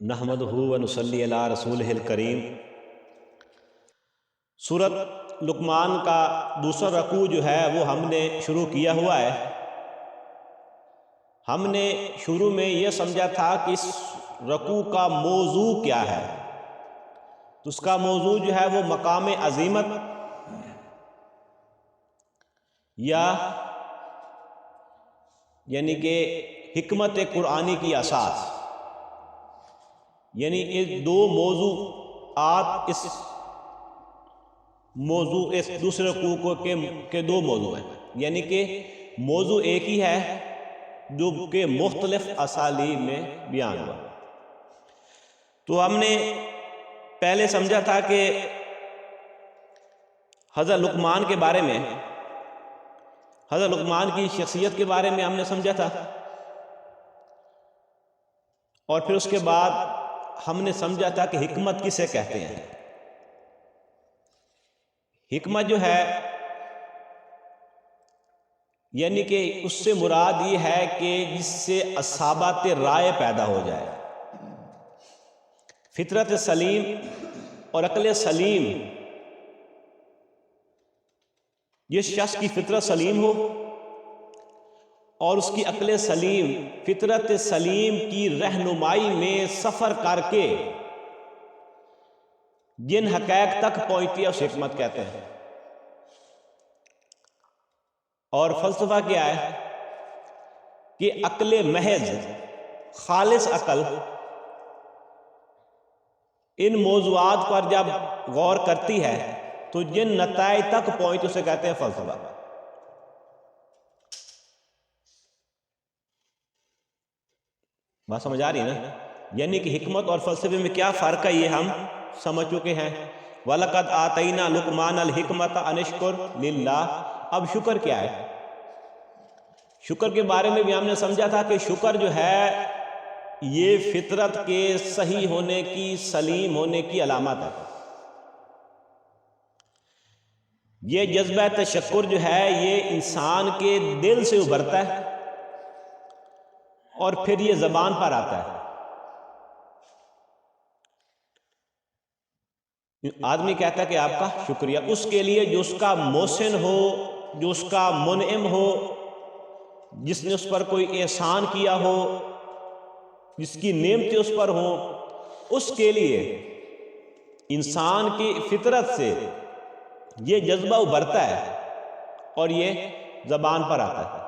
نحمدہ و نصلی علی رسولہ الکریم۔ سورۃ لقمان کا دوسرا رکوع جو ہے وہ ہم نے شروع کیا ہوا ہے۔ ہم نے شروع میں یہ سمجھا تھا کہ اس رکوع کا موضوع کیا ہے، تو اس کا موضوع جو ہے وہ مقام عظیمت یا یعنی کہ حکمت قرآنی کی اساس، یعنی اس دو موضوعات اس دوسرے رکوع کے دو موضوع ہیں، یعنی کہ موضوع ایک ہی ہے جو کہ مختلف اسالیب میں بیان ہوا۔ تو ہم نے پہلے سمجھا تھا کہ حضرت لقمان کے بارے میں، حضرت لقمان کی شخصیت کے بارے میں ہم نے سمجھا تھا، اور پھر اس کے بعد ہم نے سمجھا تھا کہ حکمت کسے کہتے ہیں۔ حکمت جو ہے یعنی کہ اس سے مراد یہ ہے کہ جس سے اصابت رائے پیدا ہو جائے، فطرت سلیم اور عقل سلیم، جس شخص کی فطرت سلیم ہو اور اس کی عقل سلیم فطرت سلیم کی رہنمائی میں سفر کر کے جن حقائق تک پہنچتی ہے اس حکمت کہتے ہیں۔ اور فلسفہ کیا ہے کہ عقل محض، خالص عقل ان موضوعات پر جب غور کرتی ہے تو جن نتائج تک پہنچ اسے کہتے ہیں فلسفہ۔ بات سمجھ آ رہی ہے نا؟ یعنی کہ حکمت اور فلسفے میں کیا فرق ہے یہ ہم سمجھ چکے ہیں۔ وَلَقَدْ آتَيْنَا لُقْمَانَ الْحِكْمَةَ أَنِ اشْكُرْ لِلَّهِ۔ اب شکر کیا ہے؟ شکر کے بارے میں بھی ہم نے سمجھا تھا کہ شکر جو ہے یہ فطرت کے صحیح ہونے کی، سلیم ہونے کی علامت ہے۔ یہ جذبہ تشکر جو ہے یہ انسان کے دل سے ابھرتا ہے اور پھر یہ زبان پر آتا ہے۔ آدمی کہتا ہے کہ آپ کا شکریہ، اس کے لیے جو اس کا محسن ہو، جو اس کا منعم ہو، جس نے اس پر کوئی احسان کیا ہو، جس کی نعمتیں اس پر ہوں، اس کے لیے انسان کی فطرت سے یہ جذبہ ابھرتا ہے اور یہ زبان پر آتا ہے۔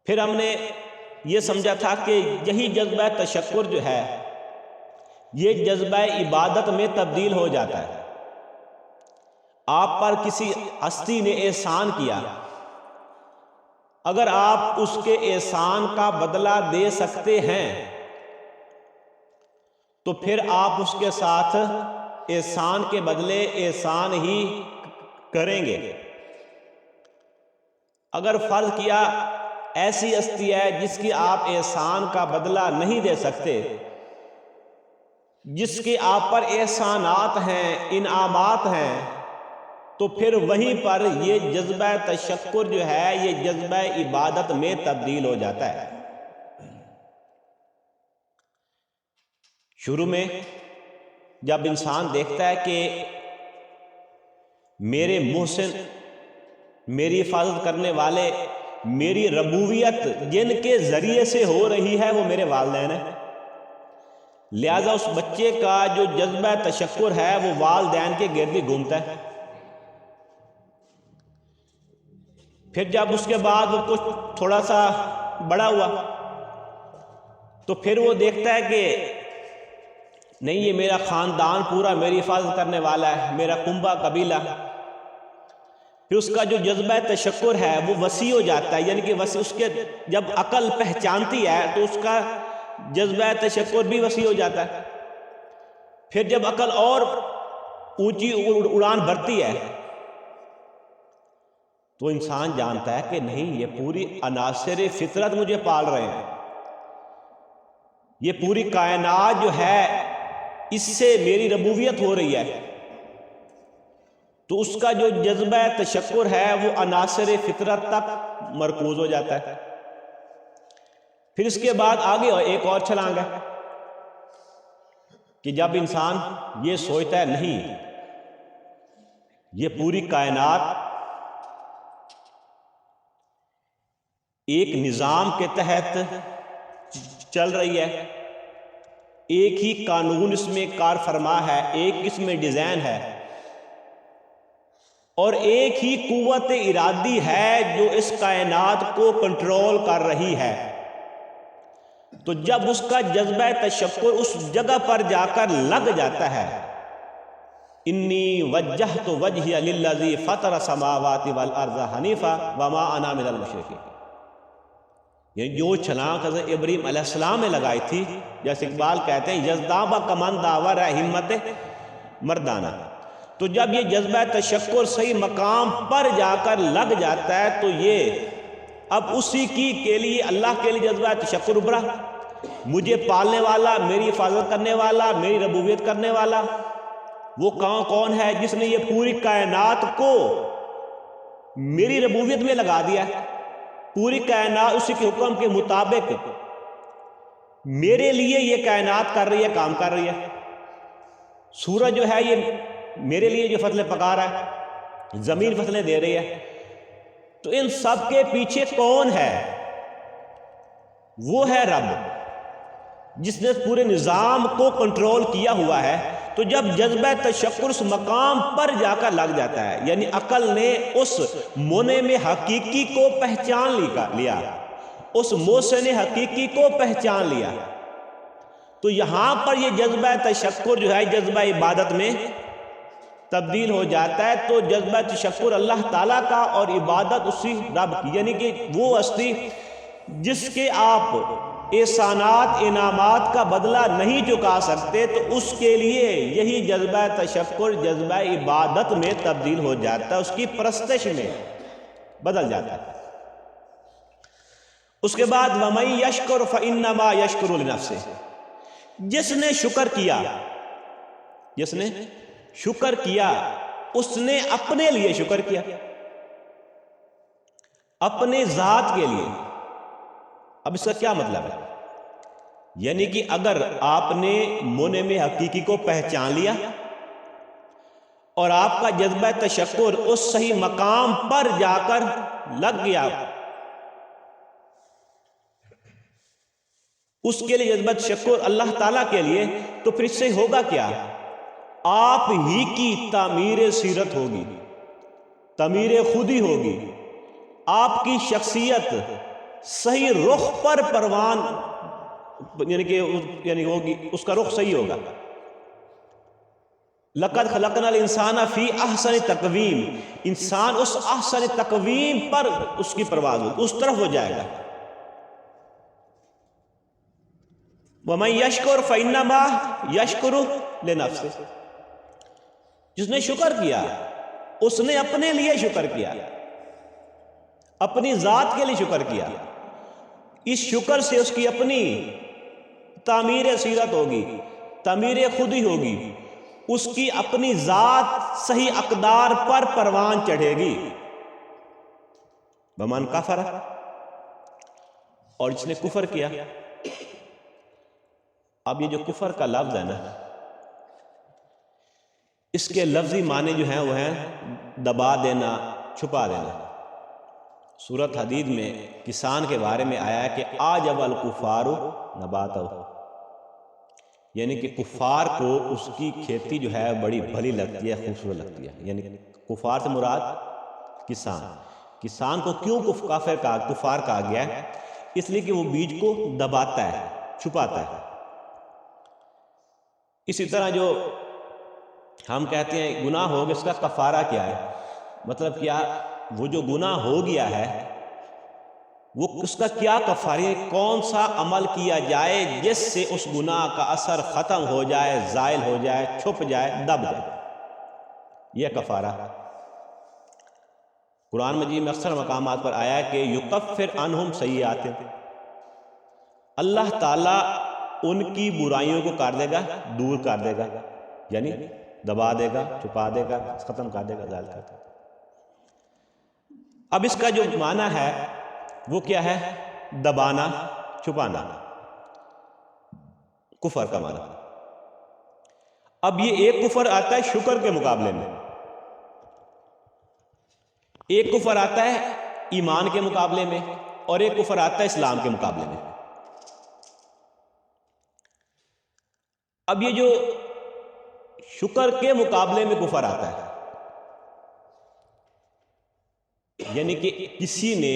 پھر ہم نے یہ سمجھا تھا کہ یہی جذبہ تشکر جو ہے یہ جذبہ عبادت میں تبدیل ہو جاتا ہے۔ آپ پر کسی ہستی نے احسان کیا، اگر آپ اس کے احسان کا بدلہ دے سکتے ہیں تو پھر آپ اس کے ساتھ احسان کے بدلے احسان ہی کریں گے۔ اگر فرض کیا ایسی ہستی ہے جس کی آپ احسان کا بدلہ نہیں دے سکتے، جس کے آپ پر احسانات ہیں، انعامات ہیں، تو پھر وہیں پر یہ جذبہ تشکر جو ہے یہ جذبہ عبادت میں تبدیل ہو جاتا ہے۔ شروع میں جب انسان دیکھتا ہے کہ میرے محسن، میری حفاظت کرنے والے، میری ربوبیت جن کے ذریعے سے ہو رہی ہے وہ میرے والدین ہیں، لہذا اس بچے کا جو جذبہ تشکر ہے وہ والدین کے گرد ہی گھومتا ہے۔ پھر جب اس کے بعد وہ کچھ تھوڑا سا بڑا ہوا تو پھر وہ دیکھتا ہے کہ نہیں، یہ میرا خاندان پورا میری حفاظت کرنے والا ہے، میرا کنبہ قبیلہ۔ پھر اس کا جو جذبہ تشکر ہے وہ وسیع ہو جاتا ہے، یعنی کہ اس کے جب عقل پہچانتی ہے تو اس کا جذبہ تشکر بھی وسیع ہو جاتا ہے۔ پھر جب عقل اور اونچی اڑان بھرتی ہے تو انسان جانتا ہے کہ نہیں، یہ پوری عناصر فطرت مجھے پال رہے ہیں، یہ پوری کائنات جو ہے اس سے میری ربوبیت ہو رہی ہے۔ تو اس کا جو جذبہ تشکر ہے وہ عناصر فطرت تک مرکوز ہو جاتا ہے۔ پھر اس کے بعد آگے ایک اور چھلانگ ہے کہ جب انسان یہ سوچتا ہے نہیں یہ پوری کائنات ایک نظام کے تحت چل رہی ہے، ایک ہی قانون اس میں کار فرما ہے، ایک اس میں ڈیزائن ہے، اور ایک ہی قوت ارادی ہے جو اس کائنات کو کنٹرول کر رہی ہے، تو جب اس کا جذبہ تشکر اس جگہ پر جا کر لگ جاتا ہے، انی وجہت وجہی للذی فطر السماوات والارض حنیفا وما انا من المشرکین، یعنی جو چھلانگ حضرت ابراہیم علیہ السلام نے لگائی تھی، جیسے اقبال کہتے ہیں یزدانبہ کمن داور ہے ہمت مردانہ، تو جب یہ جذبہ تشکر صحیح مقام پر جا کر لگ جاتا ہے تو یہ اب اسی کے لیے اللہ کے لیے جذبہ تشکر ابھرا، مجھے پالنے والا، میری حفاظت کرنے والا، میری ربوبیت کرنے والا وہ کون ہے جس نے یہ پوری کائنات کو میری ربوبیت میں لگا دیا ہے، پوری کائنات اسی کے حکم کے مطابق میرے لیے یہ کائنات کر رہی ہے، کام کر رہی ہے، سورج جو ہے یہ میرے لیے جو فصلیں پکا رہا ہے، زمین فصلیں دے رہی ہے، تو ان سب کے پیچھے کون ہے؟ وہ ہے رب جس نے پورے نظام کو کنٹرول کیا ہوا ہے۔ تو جب جذبہ تشکر اس مقام پر جا کر لگ جاتا ہے، یعنی عقل نے اس منعم حقیقی کو پہچان لیا، اس محسن حقیقی کو پہچان لیا، تو یہاں پر یہ جذبہ تشکر جو ہے جذبہ عبادت میں تبدیل ہو جاتا ہے۔ تو جذبہ تشکر اللہ تعالیٰ کا اور عبادت اسی رب کی، یعنی کہ وہ ہستی جس کے آپ احسانات انعامات کا بدلہ نہیں چکا سکتے، تو اس کے لیے یہی جذبہ تشکر جذبہ عبادت میں تبدیل ہو جاتا ہے، اس کی پرستش میں بدل جاتا ہے۔ اس کے بعد وَمَن يَشْكُرْ فَإِنَّمَا يَشْكُرُ لِنَفْسِهِ، جس نے شکر کیا، جس نے شکر کیا اس نے اپنے لیے شکر کیا، اپنے ذات کے لیے۔ اب اس کا کیا مطلب ہے؟ یعنی کہ اگر آپ نے منعم حقیقی کو پہچان لیا اور آپ کا جذبہ تشکر اس صحیح مقام پر جا کر لگ گیا، اس کے لیے جذبہ تشکر اللہ تعالیٰ کے لیے، تو پھر اس سے ہوگا کیا؟ آپ ہی کی تعمیر سیرت ہوگی، تعمیر خودی ہوگی، آپ کی شخصیت صحیح رخ پر پروان یعنی ہوگی، اس کا رخ صحیح ہوگا۔ لَقَدْ خَلَقْنَا الْإِنسَانَ فِي أَحْسَنِ تَقْوِيمٍ، انسان اس احسن تقویم پر اس کی پرواز ہوگی، اس طرف ہو جائے گا۔ وَمَن يَشْكُرْ فَإِنَّمَا يَشْكُرُ لِنَفْسِهِ، جس نے شکر کیا اس نے اپنے لیے شکر کیا، اپنی ذات کے لیے شکر کیا، اس شکر سے اس کی اپنی تعمیر سیرت ہوگی، تعمیر خودی ہوگی، اس کی اپنی ذات صحیح اقدار پر پروان چڑھے گی۔ وَمَن كَفَرَ، اور جس نے کفر کیا۔ اب یہ جو کفر کا لفظ ہے نا، اس کے لفظی معنی جو ہیں وہ ہیں دبا دینا، چھپا دینا۔ سورۃ حدید میں کسان کے بارے میں آیا ہے کہ اعجب الکفار نباتہ، یعنی کہ کفار کو اس کی کھیتی جو ہے بڑی بھلی لگتی ہے، خوبصورت لگتی ہے۔ یعنی کفار سے مراد کسان۔ کسان کو کیوں کفار کہا گیا ہے؟ اس لیے کہ وہ بیج کو دباتا ہے، چھپاتا ہے۔ اسی طرح جو ہم کہتے ہیں گناہ ہو گیا، اس کا کفارہ کیا ہے؟ مطلب کیا وہ جو گناہ ہو گیا ہے وہ اس کا کیا کفارہ ہے؟ کون سا عمل کیا جائے جس سے اس گناہ کا اثر ختم ہو جائے، زائل ہو جائے، چھپ جائے، دب جائے، یہ کفارہ۔ قرآن مجید میں اکثر مقامات پر آیا ہے کہ یکفر عنہم سیئاتہم، اللہ تعالیٰ ان کی برائیوں کو کر دے گا، دور کر دے گا، یعنی دبا دے گا، چھپا دے گا، ختم کر دے گا، زائل کر دے گا۔ اب اس کا جو معنی ہے وہ کیا ہے؟ دبانا، چھپانا، کفر کا معنی۔ اب یہ ایک کفر آتا ہے شکر کے مقابلے میں، ایک کفر آتا ہے ایمان کے مقابلے میں، اور ایک کفر آتا ہے اسلام کے مقابلے میں۔ اب یہ جو شکر کے مقابلے میں کفر آتا ہے، یعنی کہ کسی نے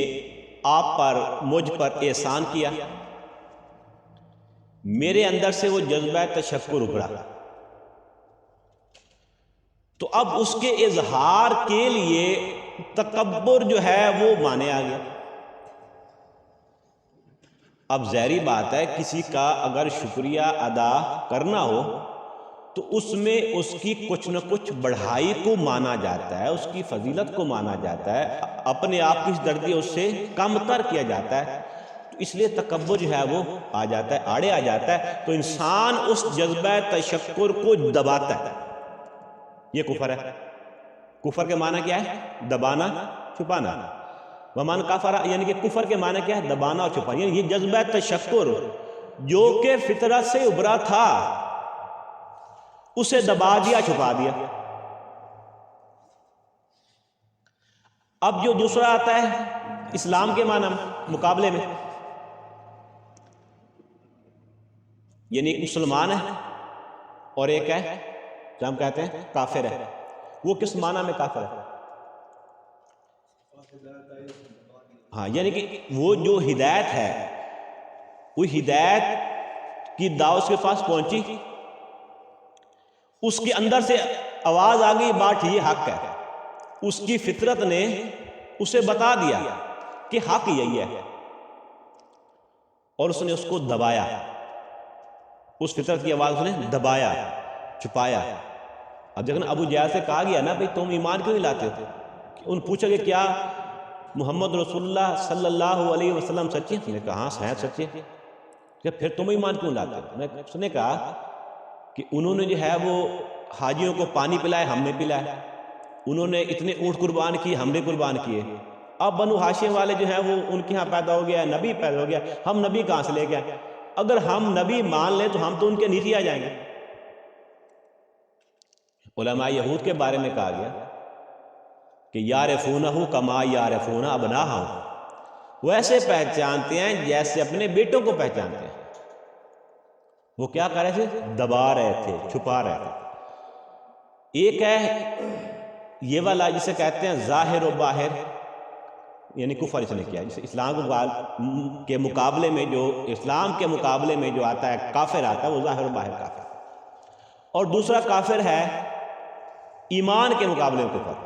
آپ پر، مجھ پر احسان کیا، میرے اندر سے وہ جذبہ تشکر ابھرا، تو اب اس کے اظہار کے لیے تکبر جو ہے وہ مانے آ گیا۔ اب ظاہری بات ہے کسی کا اگر شکریہ ادا کرنا ہو تو اس میں اس کی کچھ نہ کچھ بڑھائی کو مانا جاتا ہے، اس کی فضیلت کو مانا جاتا ہے، اپنے آپ کی درجے اس سے کم تر کیا جاتا ہے، تو اس لیے تکبر جو ہے وہ آ جاتا ہے، آڑے آ جاتا ہے، تو انسان اس جذبہ تشکر کو دباتا ہے۔ یہ کفر ہے۔ کفر کے معنی کیا ہے؟ دبانا، چھپانا۔ ومن کفر، یعنی کہ کفر کے معنی کیا ہے؟ دبانا اور چھپانا، یعنی یہ جذبہ تشکر جو کہ فطرت سے ابھرا تھا اسے دبا دیا، چھپا دیا۔ اب جو دوسرا آتا ہے اسلام کے معنی مقابلے میں، یعنی ایک مسلمان ہے اور ایک ہے جو ہم کہتے ہیں کافر ہے۔ وہ کس معنی میں کافر ہے؟ ہاں، یعنی کہ وہ جو ہدایت ہے، وہ ہدایت کی دعوت کے پاس پہنچی، اس کے اندر سے آواز آ گئی بات یہ حق ہے، اس کی فطرت نے اسے بتا دیا کہ حق یہی ہے، اور اس نے اس کو دبایا، اس فطرت کی آواز اس نے دبایا، چھپایا۔ اب دیکھنا ابو جہل سے کہا گیا نا بھئی تم ایمان کیوں نہیں لاتے ہو؟ ان پوچھا کہ کیا محمد رسول اللہ صلی اللہ علیہ وسلم سچے؟ اس نے کہا ہاں صحیح سچے۔ کہ پھر تم ایمان کیوں لاتے ہو؟ اس نے کہا کہ انہوں نے جو ہے وہ حاجیوں کو پانی پلایا، ہم نے پلایا، انہوں نے اتنے اونٹ قربان کیے، ہم نے قربان کیے، اب بنو ہاشم والے جو ہیں وہ ان کے ہاں پیدا ہو گیا، نبی پیدا ہو گیا، ہم نبی کہاں سے لے گئے؟ اگر ہم نبی مان لیں تو ہم تو ان کے نیچے آ جائیں گے۔ علماء یہود کے بارے میں کہا گیا کہ یعرفونہ کما یعرفون ابناءہم، وہ ایسے پہچانتے ہیں جیسے اپنے بیٹوں کو پہچانتے ہیں۔ وہ کیا کر رہے تھے؟ دبا رہے تھے، چھپا رہے تھے۔ ایک ہے یہ والا جسے کہتے ہیں ظاہر و باہر، یعنی کفر اس نے کیا، جسے اسلام کے مقابلے میں جو اسلام کے مقابلے میں جو آتا ہے کافر آتا ہے، وہ ظاہر و باہر کافر۔ اور دوسرا کافر ہے ایمان کے مقابلے میں کفر۔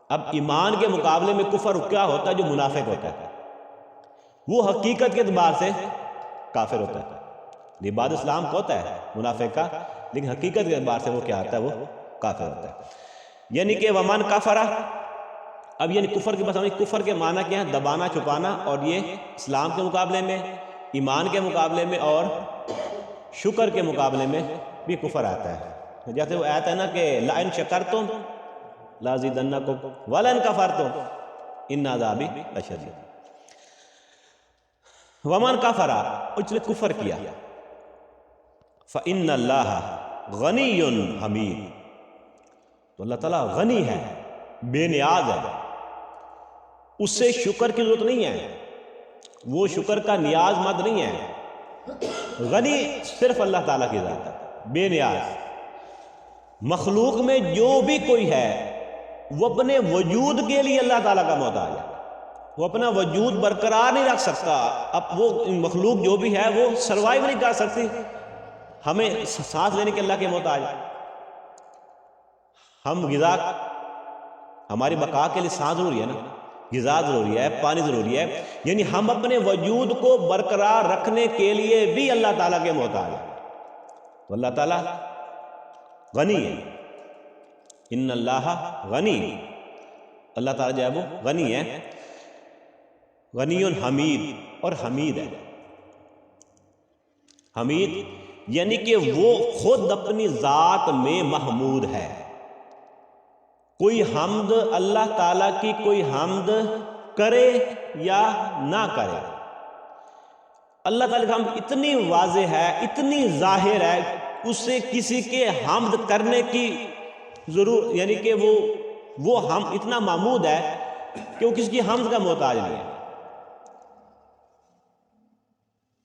اب ایمان کے مقابلے میں کفر کیا ہوتا ہے؟ جو منافق ہوتا ہے وہ حقیقت کے اعتبار سے کافر ہوتا ہے، لباد اسلام کو ہوتا ہے منافق کا، لیکن حقیقت کے اعتبار سے وہ کیا ہوتا ہے؟ وہ کافر ہوتا ہے۔ یعنی کہ ومن کفر، اب یعنی کفر کے بس کفر کے معنی کیا ہے؟ دبانا، چھپانا، اور یہ اسلام کے مقابلے میں، ایمان کے مقابلے میں اور شکر کے مقابلے میں بھی کفر آتا ہے۔ جیسے وہ آیت ہے نا کہ لئن شکرتم لازیدنکم ولئن کفرتم ان عذابی لشدید۔ ومن کفر، اس نے کفر کیا، فإن اللہ غنی حمید، تو اللہ تعالیٰ غنی ہے، بے نیاز ہے، اس سے شکر کی ضرورت نہیں ہے، وہ شکر کا نیاز مند نہیں ہے۔ غنی صرف اللہ تعالیٰ کی ذات ہے، بے نیاز۔ مخلوق میں جو بھی کوئی ہے وہ اپنے وجود کے لیے اللہ تعالیٰ کا محتاج ہے، وہ اپنا وجود برقرار نہیں رکھ سکتا۔ اب وہ مخلوق جو بھی ہے وہ سروائیو نہیں کر سکتی، ہمیں سانس لینے کے اللہ کے محتاج ہے۔ ہم غذا، ہماری بقا کے لیے سانس ضروری ہے نا، غذا ضروری ہے، پانی ضروری ہے، یعنی ہم اپنے وجود کو برقرار رکھنے کے لیے بھی اللہ تعالیٰ کے محتاج ہے۔ تو اللہ تعالیٰ غنی ہے، ان اللہ غنی، اللہ تعالیٰ جو ہے وہ غنی ہے، غنی حمید، اور حمید ہے۔ حمید یعنی کہ وہ خود اپنی ذات میں محمود ہے۔ کوئی حمد اللہ تعالیٰ کی، کوئی حمد کرے یا نہ کرے، اللہ تعالیٰ کا حمد اتنی واضح ہے، اتنی ظاہر ہے، اس سے کسی کے حمد کرنے کی ضرور، یعنی کہ وہ ہم اتنا معمود ہے کہ وہ کسی کی حمد کا محتاج نہیں ہے.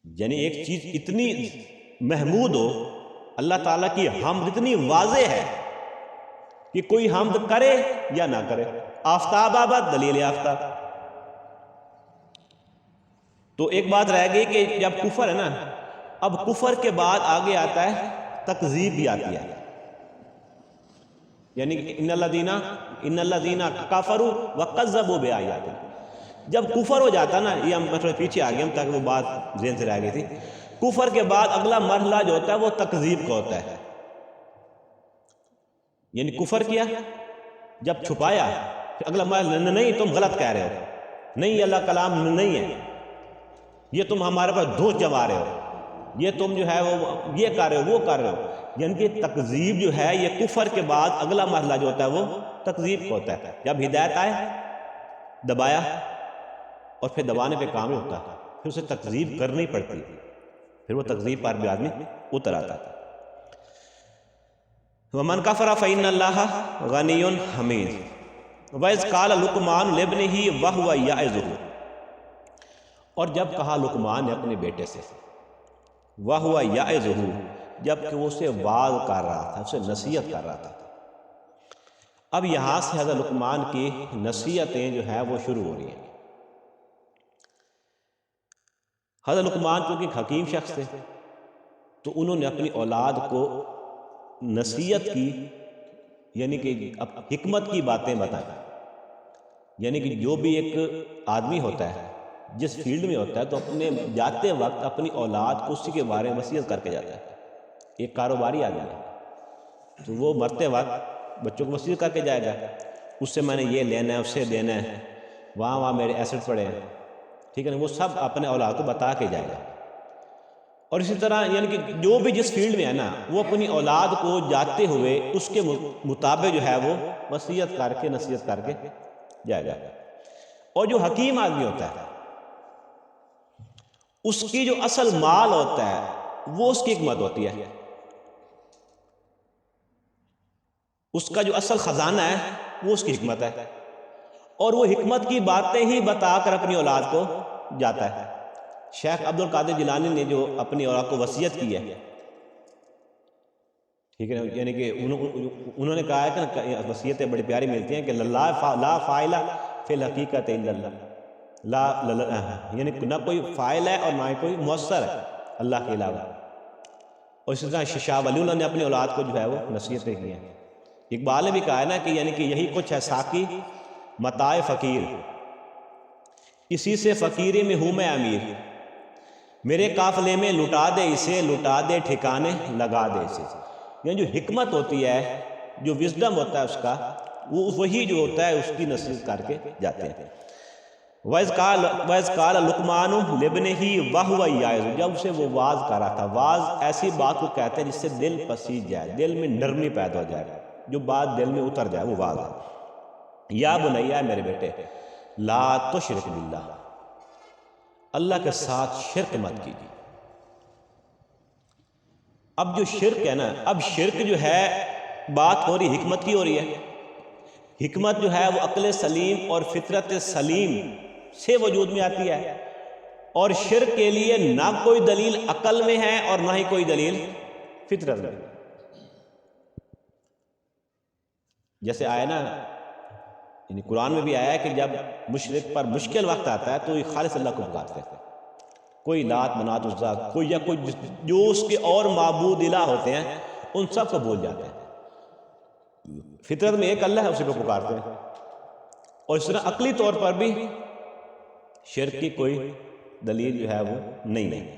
یعنی ایک چیز اتنی محمود ہو، اللہ تعالیٰ کی حمد اتنی واضح ہے کہ کوئی حمد کرے یا نہ کرے. آفتاب آباد دلیل آفتاب. تو ایک بات رہ گئی کہ جب کفر ہے نا، اب کفر کے بعد آگے آتا ہے تکذیب بھی آتی ہے. یعنی کہ ان الذین کفروا وکذبوا بآیاتنا. جب کفر ہو جاتا نا، یہ ہم تھوڑے پیچھے آ گئے ہم تاکہ وہ بات ذہن سے رہ گئی تھی. کفر کے بعد اگلا مرحلہ جو ہوتا ہے وہ تکذیب کا ہوتا ہے. یعنی کفر کیا، جب چھپایا، پھر اگلا مرحلہ نہیں تم غلط کہہ رہے ہو، نہیں اللہ کلام نہیں ہے، یہ تم ہمارے پاس دھوس جما رہے ہو، یہ تم جو ہے وہ یہ کر رہے ہو وہ کر رہے ہو. یعنی کہ تکذیب جو ہے یہ کفر کے بعد اگلا مرحلہ جو ہوتا ہے وہ تکذیب کا ہوتا ہے. جب ہدایت آئے دبایا، اور پھر دبانے پہ کام ہی ہوتا ہے، پھر اسے تکذیب کرنی پڑتی، پھر وہ تکذیب پر بھی آدمی اتر آتا ہے. وَمَنْ كَفَرَ فَإِنَّ اللَّهَ غَنِيٌّ حَمِيدٌ. وَإِذْ قَالَ لُقْمَانُ لِابْنِهِ وَهُوَ يَعِظُهُ. اور جب کہا لقمان نے اپنے بیٹے سے، وَهُوَ يَعِظُهُ، جب کہ وہ اسے واعظ کر رہا تھا، اسے نصیحت کر رہا تھا. اب یہاں سے حضرت لقمان کی نصیحتیں جو ہیں وہ شروع ہو رہی ہیں. حضرت لقمان چونکہ ایک حکیم شخص تھے، تو انہوں نے اپنی اولاد کو نصیحت کی، یعنی کہ حکمت کی باتیں بتائیں. یعنی کہ جو بھی ایک آدمی ہوتا ہے جس فیلڈ میں ہوتا ہے تو اپنے جاتے وقت اپنی اولاد کو اسی کے بارے میں وصیت کر کے جاتا ہے. ایک کاروباری آدمی ہے تو وہ مرتے وقت بچوں کو وصیت کر کے جائے گا، اس سے میں نے یہ لینا ہے، اس سے دینا ہے، وہاں میرے ایسٹ پڑے ہیں، ٹھیک ہے نا، وہ سب اپنے اولاد کو بتا کے جائے گا. اور اسی طرح یعنی کہ جو بھی جس فیلڈ میں ہے نا، وہ اپنی اولاد کو جاتے ہوئے اس کے مطابق جو ہے وہ وصیت کر کے نصیحت کر کے جائے گا. اور جو حکیم آدمی ہوتا ہے اس کی جو اصل مال ہوتا ہے وہ اس کی حکمت ہوتی ہے، اس کا جو اصل خزانہ ہے وہ اس کی حکمت ہے، اور وہ حکمت کی باتیں ہی بتا کر اپنی اولاد کو جاتا ہے. شیخ عبد القادر جیلانی نے جو اپنی اولاد کو وصیت کی ہے، ٹھیک ہے، یعنی کہ انہوں نے کہا ہے کہ وصیتیں بڑی پیاری ملتی ہیں کہ لا فاعل فی الحقیقت الا اللہ، یعنی نہ کوئی فاعل ہے اور نہ ہی کوئی مؤثر ہے اللہ کے علاوہ. اور اسی طرح شاہ ولی اللہ نے اپنی اولاد کو جو ہے وہ نصیحتیں کی ہیں. اقبال نے بھی کہا ہے نا کہ یعنی کہ یہی کچھ ہے ساقی متاع فقیر، اسی سے فقیری میں ہوں میں امیر، میرے قافلے میں لٹا دے اسے، لٹا دے ٹھکانے لگا دے اسے. یعنی جو حکمت ہوتی ہے، جو وزڈم ہوتا ہے اس کا، وہ وہی جو ہوتا ہے اس کی نصیحت کر کے جاتے ہیں. وَإِذْ قَالَ لُقْمَانُ لِابْنِهِ وَهُوَ يَعِظُهُ. جب اسے وہ واعظ کر رہا تھا. واعظ ایسی بات کو کہتے ہیں جس سے دل پسیج جائے، دل میں نرمی پیدا ہو جائے، جو بات دل میں اتر جائے، وہ واعظ ہے. یا بنیا، میرے بیٹے، لا تشرک باللہ، اللہ کے ساتھ شرک مت کیجیے. اب جو شرک ہے نا، اب شرک جو ہے بات ہو رہی حکمت کی ہو رہی ہے. حکمت جو ہے وہ عقل سلیم اور فطرت سلیم سے وجود میں آتی ہے، اور شرک کے لیے نہ کوئی دلیل عقل میں ہے اور نہ ہی کوئی دلیل فطرت میں. جیسے آیا نا، یعنی قرآن میں بھی آیا ہے کہ جب مشرک پر مشکل وقت آتا ہے تو یہ خالص اللہ کو پکارتے ہیں. کوئی لات منات عزا، کوئی یا کوئی جو اس کے اور معبود الہ ہوتے ہیں ان سب کو بھول جاتے ہیں. فطرت میں ایک اللہ ہے، اسی کو پکارتے ہیں. اور اس طرح عقلی طور پر بھی شرک کی کوئی دلیل جو ہے وہ نہیں ہے.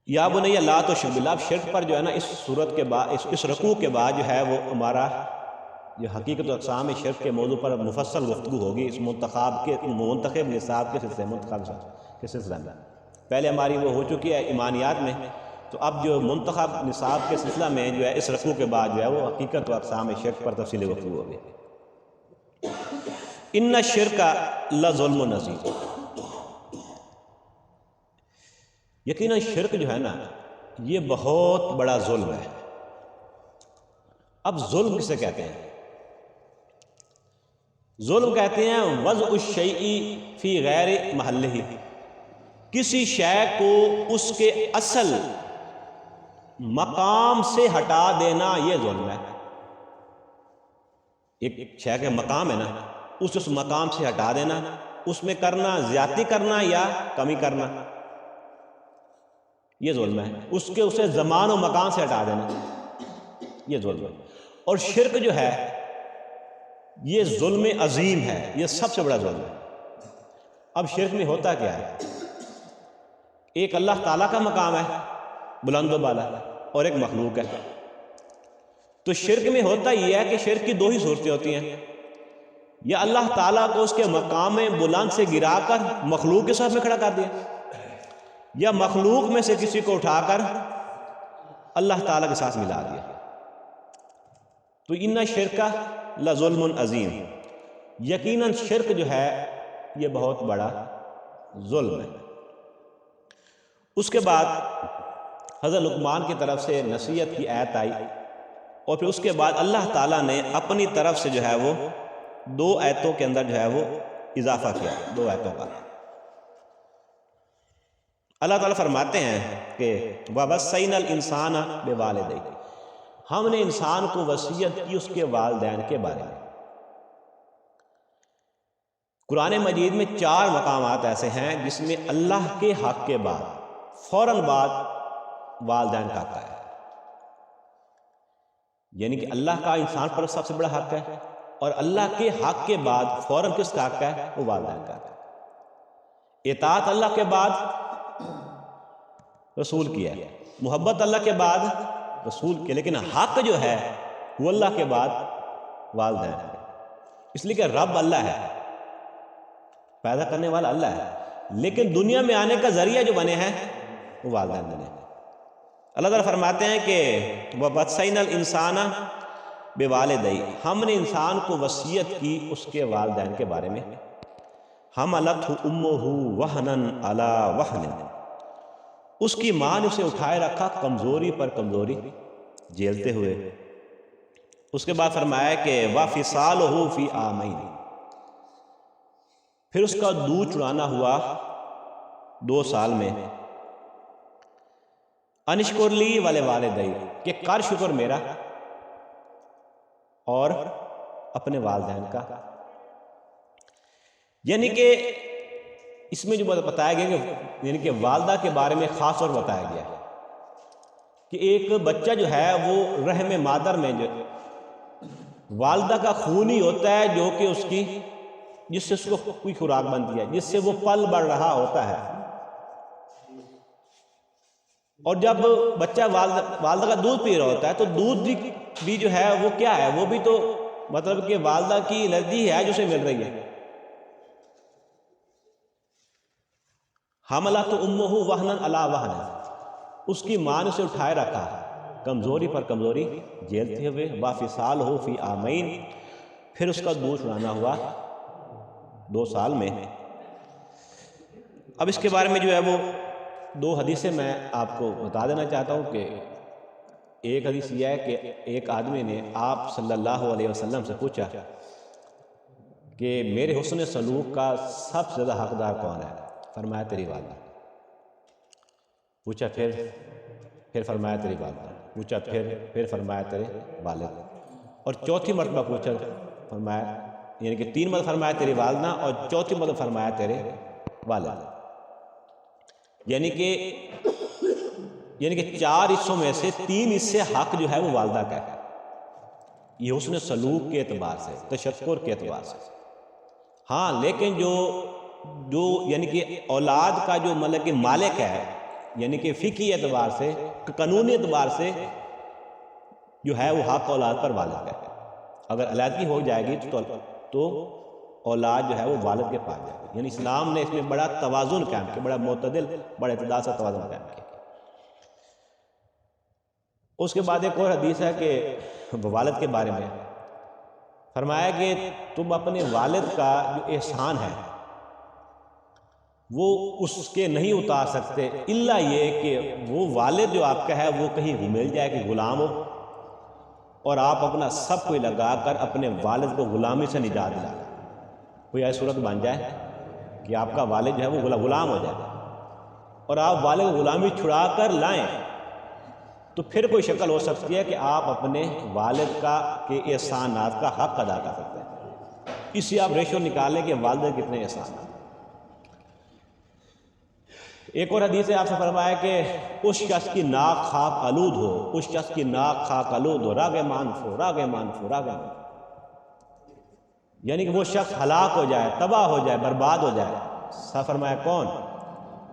یا بنی لا تشرک باللہ. اب شرک پر جو ہے نا اس صورت کے بعد، اس رکوع کے بعد جو ہے وہ ہمارا جو حقیقت و اقسام شرک کے موضوع پر مفصل گفتگو ہوگی اس منتخب نصاب کے سلسلے میں. پہلے ہماری وہ ہو چکی ہے ایمانیات میں، تو اب جو منتخب نصاب کے سلسلہ میں جو ہے اس رکوع کے بعد جو ہے وہ حقیقت و اقسام شرک پر تفصیل گفتگو ہوگی. ان الشرک لظلم عظیم. یقیناً شرک جو ہے نا یہ بہت بڑا ظلم ہے۔ اب ظلم کسے کہتے ہیں؟ ظلم کہتے ہیں وضع الشیء فی غیر محلہ، کسی شے کو اس کے اصل مقام سے ہٹا دینا، یہ ظلم ہے۔ ایک شے کے مقام ہے نا، اس مقام سے ہٹا دینا، اس میں کرنا زیادتی کرنا یا کمی کرنا، یہ ظلم ہے۔ اسے زمان و مکان سے ہٹا دینا، یہ ظلم ہے۔ اور شرک جو ہے یہ ظلم عظیم ہے، یہ سب سے بڑا ظلم ہے۔ اب شرک میں ہوتا کیا ہے؟ ایک اللہ تعالیٰ کا مقام ہے بلند و بالا، اور ایک مخلوق ہے۔ تو شرک میں ہوتا یہ ہے کہ شرک کی دو ہی صورتیں ہوتی ہیں، یا اللہ تعالیٰ کو اس کے مقام بلند سے گرا کر مخلوق کے ساتھ میں کھڑا کر دیا، یا مخلوق میں سے کسی کو اٹھا کر اللہ تعالیٰ کے ساتھ ملا دیا۔ تو ان شرک لظلم عظیم، یقیناً شرک جو ہے یہ بہت بڑا ظلم ہے۔ اس کے بعد حضرت لقمان کی طرف سے نصیحت کی آیت آئی، اور پھر اس کے بعد اللہ تعالیٰ نے اپنی طرف سے جو ہے وہ 2 آیتوں کے اندر جو ہے وہ اضافہ کیا، 2 آیتوں کا۔ اللہ تعالیٰ فرماتے ہیں کہ وَوَصَّيْنَا الْإِنسَانَ بِوَالِدَيْهِ، ہم نے انسان کو وصیت کی اس کے والدین کے بارے میں۔ قرآن مجید میں 4 مقامات ایسے ہیں جس میں اللہ کے حق کے بعد فوراً بعد والدین کا حق ہے، یعنی کہ اللہ کا انسان پر سب سے بڑا حق ہے، اور اللہ کے حق کے بعد فوراً کس کا حق ہے؟ وہ والدین کا حق ہے۔ اطاعت اللہ کے بعد رسول کی ہے، محبت اللہ کے بعد رسول کی، لیکن حق جو ہے وہ اللہ کے بعد والدین ہے، اس لیے کہ رب اللہ ہے، پیدا کرنے والا اللہ ہے، لیکن دنیا میں آنے کا ذریعہ جو بنے ہیں وہ والدین بنے ہیں۔ اللہ تعالیٰ فرماتے ہیں کہ وَوَصَّيْنَا الْإِنسَانَ بِوَالِدَيْهِ، ہم نے انسان کو وصیت کی اس کے والدین کے بارے میں۔ حَمَلَتْهُ أُمُّهُ وَهْنًا عَلَى وَهْنٍ، اس کی ماں نے اسے اٹھائے رکھا کمزوری پر کمزوری جھیلتے ہوئے۔ اس کے بعد فرمایا کہ وَفِصَالُهُ فِي عَامَيْنِ، پھر اس کا دودھ چڑھانا ہوا 2 سال میں۔ انشکر لی وَلِوَالِدَيْ، کہ کر شکر میرا اور اپنے والدین کا۔ یعنی کہ اس میں جو بتایا گیا کہ یعنی کہ والدہ کے بارے میں خاص طور بتایا گیا ہے کہ ایک بچہ جو ہے وہ رحم مادر میں جو والدہ کا خون ہی ہوتا ہے، جو کہ اس کی جس سے اس کو کوئی خوراک بنتی ہے، جس سے وہ پل بڑھ رہا ہوتا ہے۔ اور جب بچہ والدہ کا دودھ پی رہا ہوتا ہے تو دودھ بھی جو ہے وہ کیا ہے؟ وہ بھی تو مطلب کہ والدہ کی انرجی ہے جو اسے مل رہی ہے۔ حَمَلَتْهُ أُمُّهُ وَهْنًا عَلَى وَهْنٍ، اس کی ماں نے اسے اٹھائے رکھا کمزوری پر کمزوری جھیلتے ہوئے۔ وَفِصَالُهُ فِي عَامَيْنِ، پھر اس کا دودھ چڑھانا ہوا 2 سال میں۔ اب اس کے بارے میں جو ہے وہ 2 حدیثیں میں آپ کو بتا دینا چاہتا ہوں کہ ایک حدیث یہ ہے کہ ایک آدمی نے آپ صلی اللہ علیہ وسلم سے پوچھا کہ میرے حسن سلوک کا سب سے زیادہ حقدار کون ہے؟ فرمایا تیری والدہ۔ پوچھا پھر فرمایا تیری والدہ۔ پوچھا پھر فرمایا تیرے والد۔ اور چوتھی مرتبہ پوچھا، فرمایا یعنی کہ 3 مرتبہ فرمایا تیری والدہ، اور چوتھی مرتبہ فرمایا تیرے والد۔ یعنی کہ 4 حصوں میں سے 3 حصے حق جو ہے وہ والدہ کا ہے، یہ حسن سلوک کے اعتبار سے، تشکر کے اعتبار سے۔ ہاں لیکن جو یعنی کہ اولاد کا جو مطلب کہ مالک ہے، یعنی کہ فقہی اعتبار سے، قانونی اعتبار سے جو ہے وہ حق اولاد پر والد کا ہے۔ اگر علیحدگی ہو جائے گی تو اولاد جو ہے وہ والد کے پاس جائے گی۔ یعنی اسلام نے اس میں بڑا توازن قائم کیا، بڑا معتدل، بڑا اعتدال سے توازن قائم کیا۔ اس کے بعد ایک اور حدیث ہے کہ والد کے بارے میں فرمایا کہ تم اپنے والد کا جو احسان ہے وہ اس کے نہیں اتار سکتے، الا یہ کہ وہ والد جو آپ کا ہے وہ کہیں مل جائے کہ غلام ہو، اور آپ اپنا سب کوئی لگا کر اپنے والد کو غلامی سے نجات دلائیں۔ کوئی ایسی صورت بن جائے کہ آپ کا والد جو ہے وہ غلام ہو جائے اور آپ والد غلامی چھڑا کر لائیں، تو پھر کوئی شکل ہو سکتی ہے کہ آپ اپنے والد کا کے احسانات کا حق ادا کر سکتے ہیں۔ اس سے آپ ریشو نکالیں کہ والد کتنے احسانات۔ ایک اور حدیث ہے، آپ سے فرمایا کہ اس شخص کی ناک خاک آلود ہو، اس شخص کی ناک خاک آلود ہو، راغمان فو راغمان فو راغمان، یعنی کہ وہ شخص ہلاک ہو جائے، تباہ ہو جائے، برباد ہو جائے۔ فرمایا کون؟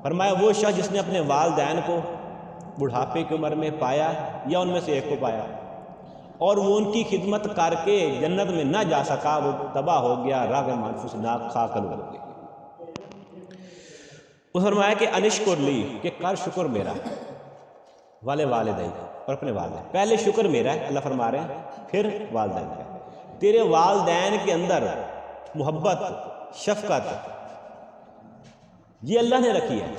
فرمایا وہ شخص جس نے اپنے والدین کو بڑھاپے کی عمر میں پایا یا ان میں سے ایک کو پایا اور وہ ان کی خدمت کر کے جنت میں نہ جا سکا، وہ تباہ ہو گیا، راغمان فو سے ناک خاک آلود ہو گئی۔ اس فرمایا کہ انشکر لی، کہ کر شکر میرا، والے والدین، اور اپنے والدین، پہلے شکر میرا ہے اللہ فرما رہے ہیں، پھر والدین کا۔ تیرے والدین کے اندر محبت، شفقت یہ اللہ نے رکھی ہے۔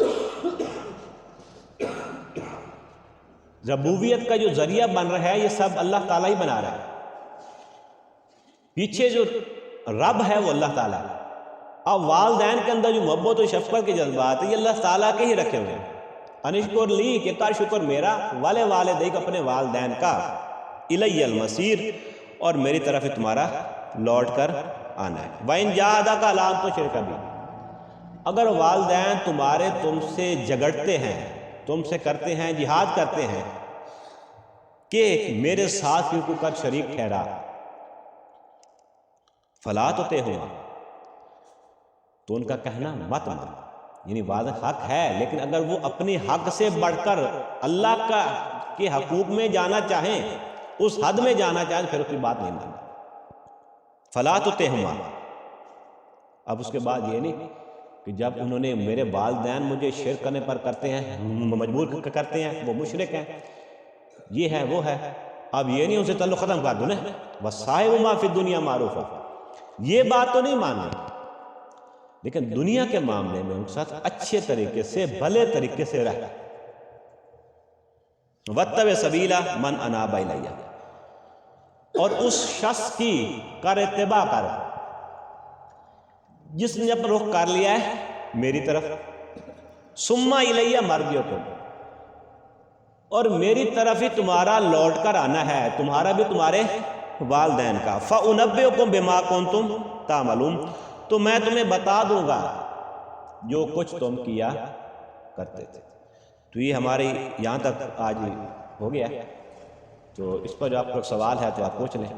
ربوبیت کا جو ذریعہ بن رہا ہے یہ سب اللہ تعالیٰ ہی بنا رہا ہے، پیچھے جو رب ہے وہ اللہ تعالیٰ ہے۔ اب والدین کے اندر جو محبت و شفقت کے جذبات ہیں یہ اللہ تعالیٰ کے ہی رکھے ہوئے ہیں۔ انشکر لی، کہ کر شکر میرا، والے والدین، اپنے والدین کا، الی المصیر، اور میری طرف ہی تمہارا لوٹ کر آنا ہے۔ وَإِن جَاهَدَاكَ عَلَىٰ أَن تُشْرِكَ بِي، اگر والدین تمہارے تم سے جھگڑتے ہیں، تم سے کرتے ہیں، جہاد کرتے ہیں کہ میرے ساتھ کیوں کر شریک ٹھہرا، فَلَا تُطِعْهُمَا، تو ان کا کہنا مت مان۔ یعنی والد حق ہے، لیکن اگر وہ اپنی حق سے بڑھ کر اللہ کا کے حقوق میں جانا چاہیں، اس حد میں جانا چاہیں، پھر اس کی بات نہیں ماننا۔ فَلَا تُطِعْهُمَا، اب اس کے بعد یہ نہیں کہ جب انہوں نے میرے والدین مجھے شرک کرنے پر کرتے ہیں، مجبور کرتے ہیں، وہ مشرک ہیں، یہ ہے وہ ہے، اب یہ نہیں ان سے تعلق ختم کر دوں نا، وَصَاحِبُهُمَا فِي الدُّنْيَا مَعْرُوفًا، یہ بات تو نہیں ماننی، لیکن دنیا کے معاملے میں ان کے ساتھ اچھے طریقے سے، بھلے طریقے سے رہ۔ وَاتَّبِعْ سَبِيلَ مَنْ أَنَابَ إِلَيَّ، اور اس شخص کی کر اتباع کر جس نے اپنا رخ کر لیا ہے میری طرف، ثُمَّ إِلَيَّ مَرْجِعُكُمْ، اور میری طرف ہی تمہارا لوٹ کر آنا ہے، تمہارا بھی تمہارے والدین کا۔ فَأُنَبِّئُكُم بِمَا كُنتُمْ تَعْمَلُونَ، تو میں تمہیں بتا دوں گا جو کچھ تم کیا کرتے تھے۔ تو یہ ہماری یہاں تک آج ہو گیا، تو اس پر جو آپ کو سوال ہے تو آپ پوچھ لیں۔